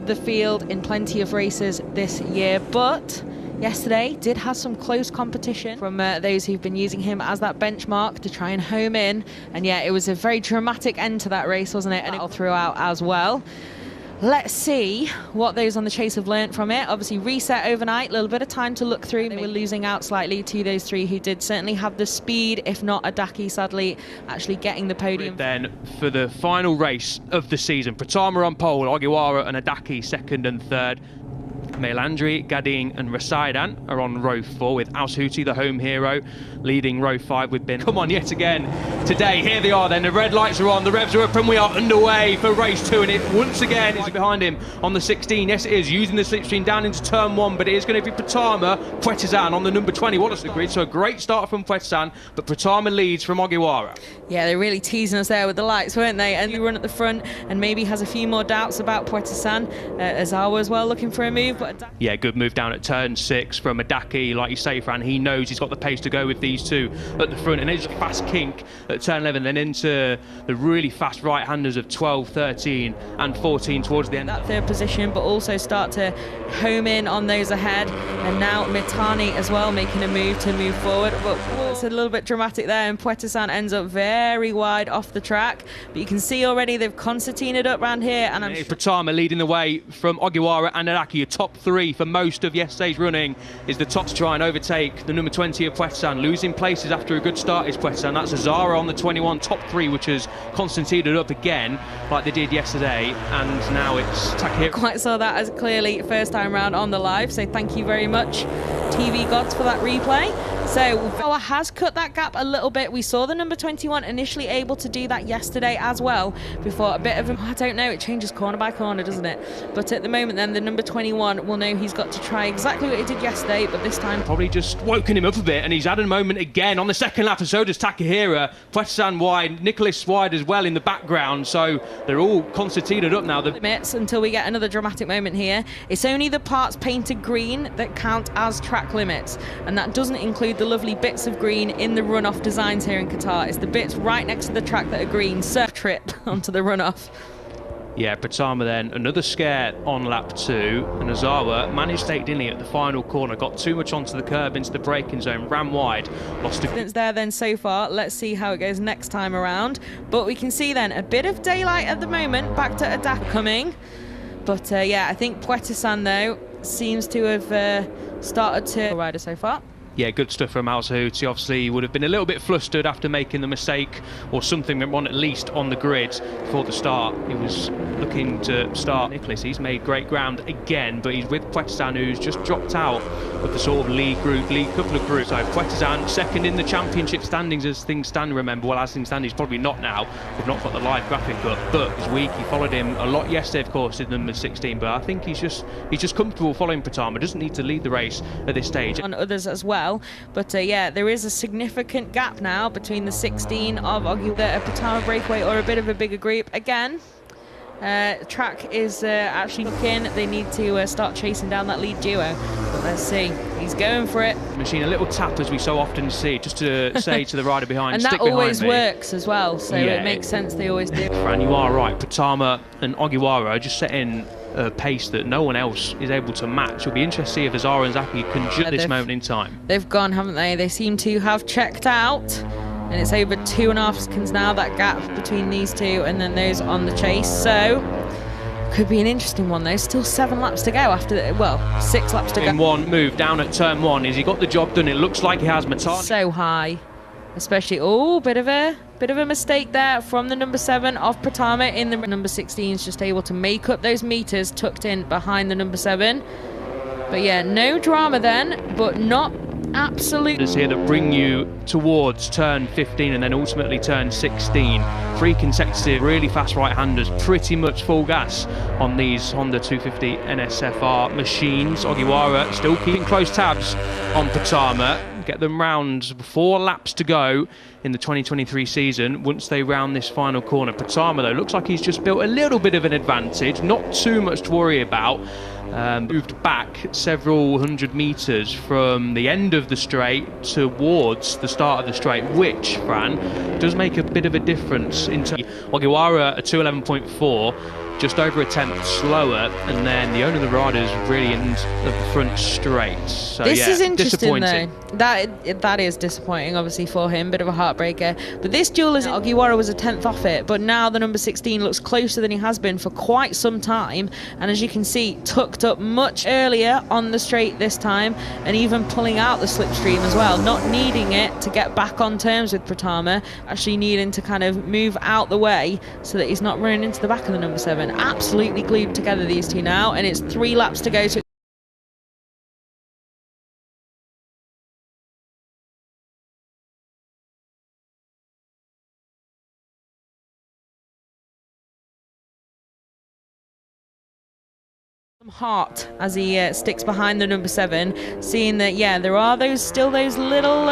The field in plenty of races this year, but yesterday did have some close competition from those who've been using him as that benchmark to try and home in. And yeah, it was a very dramatic end to that race, wasn't it? And all throughout as well. Let's see what those on the chase have learnt from it. Obviously reset overnight, a little bit of time to look through. They were losing out slightly to those three who did certainly have the speed, if not Idaki sadly actually getting the podium. Then for the final race of the season, Pratama on pole, Ogiwara and Idaki second and third. Melandri, Gading and Rasaidan are on row 4 with Aushuti, the home hero, leading row 5 with Bin. Come on, yet again today, here they are then, the red lights are on, the revs are up and we are underway for race 2, and it once again is behind him on the 16. Yes it is, using the slipstream down into turn 1, but it is going to be Pratama, Puetizan on the number 20. What a grid, so a great start from Puetizan, but Pratama leads from Ogiwara. Yeah, they're really teasing us there with the lights, weren't they? And you run at the front and maybe has a few more doubts about Puetizan. Azawa as well looking for a move. Yeah, good move down at turn 6 from Idaki. Like you say, Fran, he knows he's got the pace to go with these two at the front, and it's a fast kink at turn 11, then into the really fast right-handers of 12, 13 and 14 towards the end. That third position, but also start to home in on those ahead, and now Mitani as well making a move to move forward, but it's a little bit dramatic there, and Puetizan ends up very wide off the track, but you can see already they've concertinaed up around here, and Pratama leading the way from Ogiwara and Idaki. Your top 3 for most of yesterday's running is the top to try and overtake the number 20 of Puetizan. Losing places after a good start is Puetizan. That's Azara on the 21, top 3, which has concertinaed up again like they did yesterday, and now it's Takahiro. Quite saw that as clearly first time round on the live, so thank you very much TV gods for that replay. So Power has cut that gap a little bit. We saw the number 21 initially able to do that yesterday as well, before a bit of I don't know, it changes corner by corner, doesn't it? But at the moment then, the number 21 will know he's got to try exactly what he did yesterday, but this time probably just woken him up a bit, and he's had a moment again on the second lap, and so does Takahiro. Puetizan wide, Nicholas wide as well in the background, so they're all concertinaed up now. Limits until we get another dramatic moment here. It's only the parts painted green that count as track limits, and that doesn't include the lovely bits of green in the runoff designs here in Qatar. It's the bits right next to the track that are green. Surf trip onto the runoff. Yeah, Pratama then, another scare on lap 2, and Azawa managed to take Dinley at the final corner, got too much onto the curb into the braking zone, ran wide, lost a... It's there then so far. Let's see how it goes next time around. But we can see then a bit of daylight at the moment, back to Idaki coming. But yeah, I think Puetizan though seems to have started to rider so far. Yeah, good stuff from Aushuti. Obviously, he would have been a little bit flustered after making the mistake, or something went wrong at least on the grid before the start. He was looking to start Nicholas. He's made great ground again, but he's with Puetizan, who's just dropped out of the sort of lead couple of groups. So Puetizan second in the championship standings as things stand, remember. Well, as things stand, he's probably not now. We've not got the live graphic up, but he's weak. He followed him a lot yesterday, of course, in number 16, but I think he's just comfortable following Pratama. Doesn't need to lead the race at this stage. On others as well. But yeah, there is a significant gap now between the 16 of Ogiwara, a Pratama breakaway or a bit of a bigger group. Again, track is actually looking, they need to start chasing down that lead duo. But let's see, he's going for it. Machine, a little tap as we so often see, just to say to the rider behind, and stick that always behind me. Works as well, so yeah, it makes sense, they always do. Fran, you are right, Pratama and Ogiwara are just setting a pace that no one else is able to match. It'll be interesting to see if Azara and Zaki can judge this moment in time. They've gone, haven't they? They seem to have checked out, and it's over 2.5 seconds now, that gap between these two and then those on the chase. So could be an interesting one though. Still 7 laps to go after well, 6 laps to go. In one move down at turn 1, has he got the job done? It looks like he has. Mitani so high, especially bit of a mistake there from the number 7 of Pratama. In the number 16 is just able to make up those meters tucked in behind the number 7. But yeah, no drama then, but not absolute. Here that bring you towards turn 15 and then ultimately turn 16. 3 consecutive really fast right-handers, pretty much full gas on these Honda 250 NSFR machines. Ogiwara still keeping close tabs on Pratama. Get them round 4 laps to go in the 2023 season once they round this final corner. Pratama though looks like he's just built a little bit of an advantage, not too much to worry about. Moved back several hundred meters from the end of the straight towards the start of the straight, which, Fran, does make a bit of a difference. Into Ogiwara a 2:11.4, just over a tenth slower, and then the owner of the riders really ends of the front straight. So this is interesting disappointing. though. That is disappointing, obviously, for him, bit of a heartbreaker. But this duel is Ogiwara was a tenth off it, but now the number 16 looks closer than he has been for quite some time, and as you can see, tucked up much earlier on the straight this time, and even pulling out the slipstream as well, not needing it to get back on terms with Pratama, actually needing to kind of move out the way so that he's not running into the back of the number 7. Absolutely glued together, these two now, and it's 3 laps to go. So heart as he sticks behind the number 7, seeing that there are those little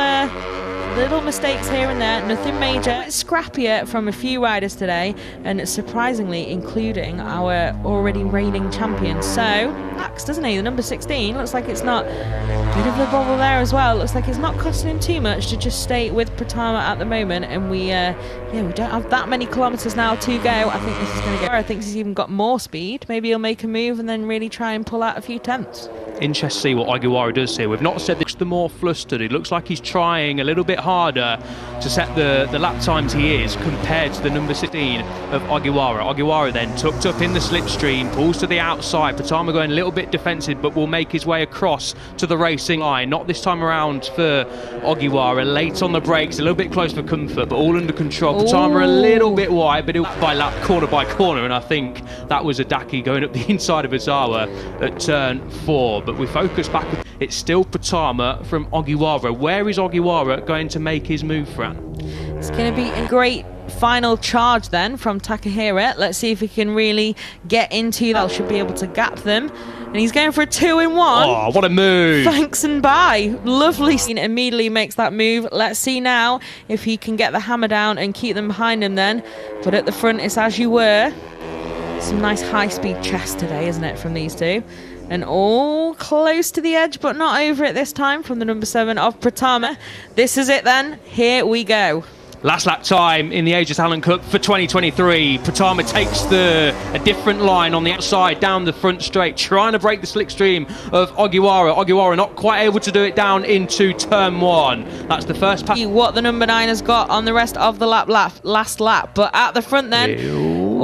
mistakes here and there, nothing major. It's scrappier from a few riders today, and surprisingly including our already reigning champion. So Max, doesn't he? The number 16 looks like it's not bit of a bobble there as well. Looks like it's not costing him too much to just stay with Pratama at the moment, and we don't have that many kilometers now to go. I think this is going to go. I think he's even got more speed. Maybe he'll make a move and then really try and pull out a few tenths. Interesting to see what Ogiwara does here. We've not said this, the more flustered. It looks like he's trying a little bit harder to set the lap times he is compared to the number 16 of Ogiwara. Ogiwara then tucked up in the slipstream, pulls to the outside. Pratama going a little bit defensive, but will make his way across to the racing line. Not this time around for Ogiwara. Late on the brakes, a little bit close for comfort, but all under control. Pratama a little bit wide, but by lap, corner by corner, and I think that was Idaki going up the inside of Ozawa at turn 4. But we focus back. It's still Pratama from Ogiwara. Where is Ogiwara going to make his move, Fran? It's going to be a great final charge then from Takahira. Let's see if he can really get into that. Should be able to gap them. And he's going for a 2-in-1. Oh, what a move. Thanks and bye. Lovely. Immediately makes that move. Let's see now if he can get the hammer down and keep them behind him then. But at the front, it's as you were. Some nice high-speed chest today, isn't it, from these two? And all close to the edge, but not over it this time from the number 7 of Pratama. This is it then. Here we go. Last lap time in the Aegis Talent Cup for 2023. Pratama takes a different line on the outside down the front straight, trying to break the slipstream of Ogiwara. Ogiwara not quite able to do it down into turn 1. That's the first pass. What the number 9 has got on the rest of the last lap. But at the front then,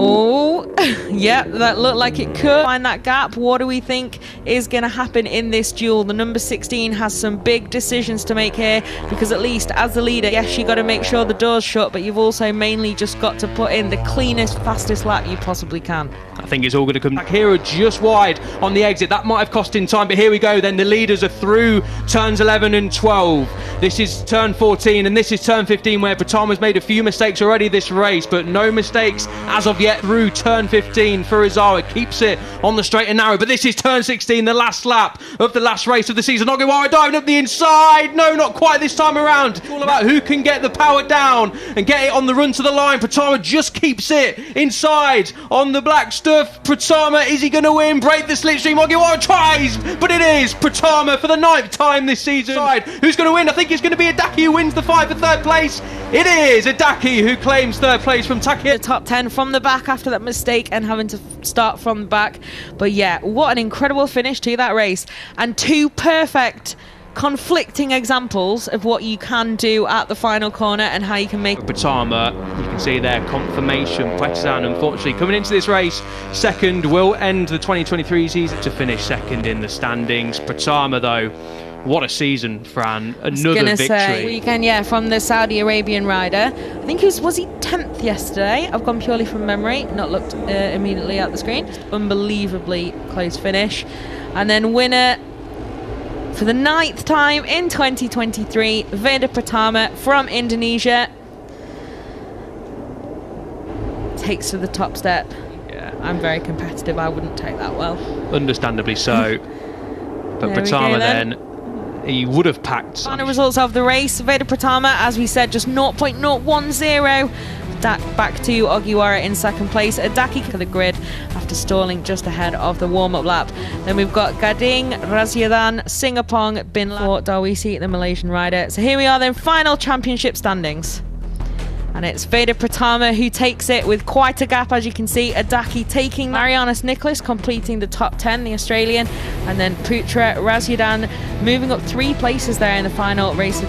oh, yeah, that looked like it could find that gap. What do we think is going to happen in this duel? The number 16 has some big decisions to make here, because at least as the leader, yes, you got to make sure the door's shut, but you've also mainly just got to put in the cleanest, fastest lap you possibly can. I think it's all going to come back here, just wide on the exit. That might have cost him time, but here we go. Then the leaders are through turns 11 and 12. This is turn 14 and this is turn 15, where Pratama's made a few mistakes already this race, but no mistakes as of yet through turn 15 for Ozawa. Keeps it on the straight and narrow, but this is turn 16, the last lap of the last race of the season. Ogiwara diving up the inside. No, not quite this time around. It's all about who can get the power down and get it on the run to the line. Pratama just keeps it inside on the black stuff. Pratama, is he going to win? Break the slipstream. Ogiwara tries, but it is Pratama for the 9th time this season. Who's going to win? I think it's going to be Idaki who wins the fight for 3rd place. It is Idaki who claims 3rd place from Taki. The top 10 from the back after that mistake and having to start from the back. But yeah, what an incredible finish to that race, and 2 perfect conflicting examples of what you can do at the final corner and how you can make Pratama. You can see there confirmation. Puetzan, unfortunately, coming into this race second, will end the 2023 season to finish second in the standings. Pratama, though, what a season, Fran. Another victory. Say, weekend, from the Saudi Arabian rider. I think was he 10th yesterday? I've gone purely from memory, not looked immediately at the screen. Unbelievably close finish. And then winner for the 9th time in 2023, VEDA Pratama from Indonesia. Takes to the top step. Yeah. I'm very competitive, I wouldn't take that well. Understandably so. But Pratama then, he would have packed. Final results of the race. VEDA Pratama, as we said, just 0.010. Back to Ogiwara in 2nd place. Idaki for the grid after stalling just ahead of the warm-up lap. Then we've got Gading, Razyadan, Singapong, Bin for Darwisi, the Malaysian rider. So here we are then, final championship standings. And it's VEDA Pratama who takes it with quite a gap, as you can see. Adaki taking Marianus Nicholas, completing the top 10, the Australian, and then Putra Razyadan moving up 3 places there in the final race of the